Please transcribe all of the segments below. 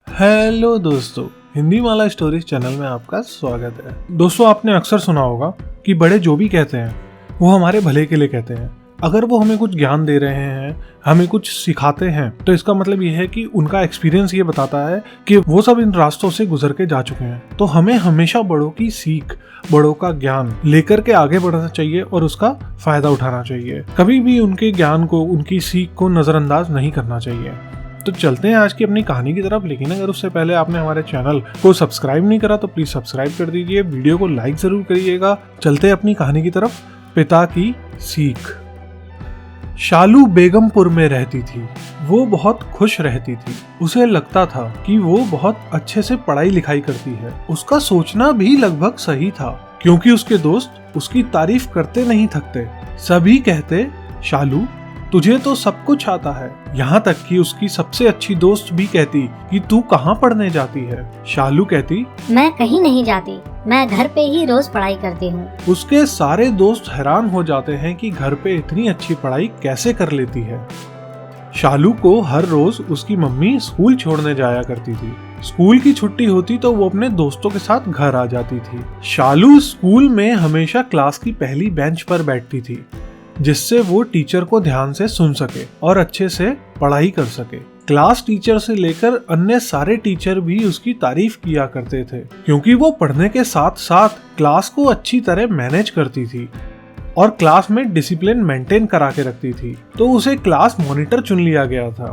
Hello दोस्तों, हिंदी माला stories channel में आपका स्वागत है। दोस्तों, आपने अक्सर सुना होगा कि बड़े जो भी कहते हैं वो हमारे भले के लिए कहते हैं। अगर वो हमें कुछ ज्ञान दे रहे हैं, हमें कुछ सिखाते हैं, तो इसका मतलब ये है कि उनका एक्सपीरियंस ये बताता है कि वो सब इन रास्तों से गुजर के जा चुके हैं। तो हमें हमेशा बड़ों की सीख, बड़ों का ज्ञान लेकर के आगे बढ़ना चाहिए और उसका फायदा उठाना चाहिए। कभी भी उनके ज्ञान को, उनकी सीख को नजरअंदाज नहीं करना चाहिए। तो चलते हैं आज की अपनी कहानी की तरफ। लेकिन अगर उससे पहले आपने हमारे चैनल को सब्सक्राइब नहीं करा तो प्लीज सब्सक्राइब कर दीजिए, वीडियो को लाइक जरूर करिएगा। चलते हैं अपनी कहानी की तरफ। पिता की सीख। शालू बेगमपुर में रहती थी। वो बहुत खुश रहती थी। उसे लगता था कि वो बहुत अच्छे से पढ़ाई लिखाई करती है। उसका सोचना भी लगभग सही था, क्योंकि उसके दोस्त उसकी तारीफ करते नहीं थकते। सभी कहते, शालू तुझे तो सब कुछ आता है। यहाँ तक कि उसकी सबसे अच्छी दोस्त भी कहती कि तू कहाँ पढ़ने जाती है। शालू कहती, मैं कहीं नहीं जाती, मैं घर पे ही रोज पढ़ाई करती हूँ। उसके सारे दोस्त हैरान हो जाते हैं कि घर पे इतनी अच्छी पढ़ाई कैसे कर लेती है। शालू को हर रोज उसकी मम्मी स्कूल छोड़ने जाया करती थी। स्कूल की छुट्टी होती तो वो अपने दोस्तों के साथ घर आ जाती थी। शालू स्कूल में हमेशा क्लास की पहली बेंच पर बैठती थी, जिससे वो टीचर को ध्यान से सुन सके और अच्छे से पढ़ाई कर सके। क्लास टीचर से लेकर अन्य सारे टीचर भी उसकी तारीफ किया करते थे, क्योंकि वो पढ़ने के साथ साथ क्लास को अच्छी तरह मैनेज करती थी और क्लास में डिसिप्लिन मेंटेन करा के रखती थी। तो उसे क्लास मॉनिटर चुन लिया गया था।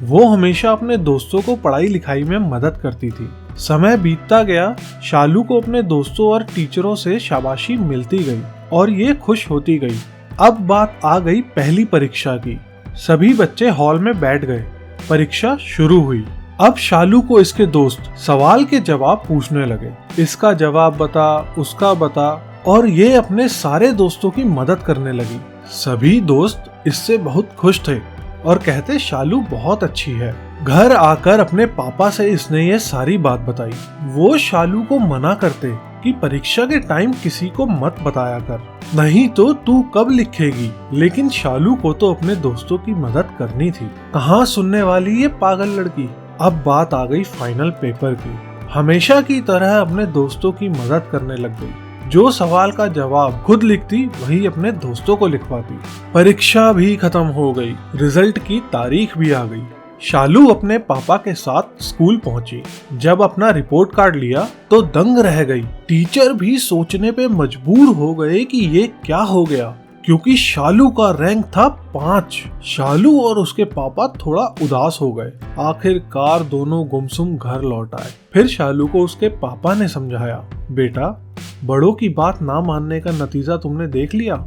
वो हमेशा अपने दोस्तों को पढ़ाई लिखाई में मदद करती थी। समय बीतता गया, शालू को अपने दोस्तों और टीचरों से शाबाशी मिलती गई और ये खुश होती गई। अब बात आ गई पहली परीक्षा की। सभी बच्चे हॉल में बैठ गए। परीक्षा शुरू हुई। अब शालू को इसके दोस्त सवाल के जवाब पूछने लगे। इसका जवाब बता, उसका बता, और ये अपने सारे दोस्तों की मदद करने लगी। सभी दोस्त इससे बहुत खुश थे और कहते, शालू बहुत अच्छी है। घर आकर अपने पापा से इसने ये सारी बात बताई। वो शालू को मना करते कि परीक्षा के टाइम किसी को मत बताया कर, नहीं तो तू कब लिखेगी। लेकिन शालू को तो अपने दोस्तों की मदद करनी थी। कहाँ सुनने वाली ये पागल लड़की। अब बात आ गई फाइनल पेपर की। हमेशा की तरह अपने दोस्तों की मदद करने लग गई। जो सवाल का जवाब खुद लिखती वही अपने दोस्तों को लिखवाती। परीक्षा भी खत्म हो गई, रिजल्ट की तारीख भी आ गई। शालू अपने पापा के साथ स्कूल पहुंची। जब अपना रिपोर्ट कार्ड लिया तो दंग रह गई। टीचर भी सोचने पे मजबूर हो गए कि ये क्या हो गया, क्योंकि शालू का रैंक था 5। शालू और उसके पापा थोड़ा उदास हो गए। आखिरकार दोनों गुमसुम घर लौट आए। फिर शालू को उसके पापा ने समझाया, बेटा बड़ों की बात ना मानने का नतीजा तुमने देख लिया।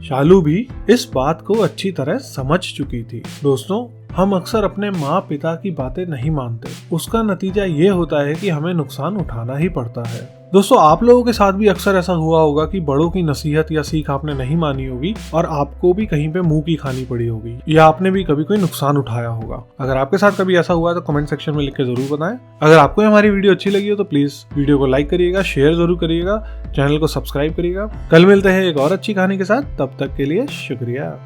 शालू भी इस बात को अच्छी तरह समझ चुकी थी। दोस्तों, हम अक्सर अपने माँ पिता की बातें नहीं मानते। उसका नतीजा ये होता है कि हमें नुकसान उठाना ही पड़ता है। दोस्तों, आप लोगों के साथ भी अक्सर ऐसा हुआ होगा कि बड़ों की नसीहत या सीख आपने नहीं मानी होगी और आपको भी कहीं पे मुंह की खानी पड़ी होगी, या आपने भी कभी कोई नुकसान उठाया होगा। अगर आपके साथ कभी ऐसा हुआ है तो कमेंट सेक्शन में लिख के जरूर बताएं। अगर आपको हमारी वीडियो अच्छी लगी हो तो प्लीज वीडियो को लाइक करिएगा, शेयर जरूर करिएगा, चैनल को सब्सक्राइब करिएगा। कल मिलते हैं एक और अच्छी कहानी के साथ। तब तक के लिए शुक्रिया।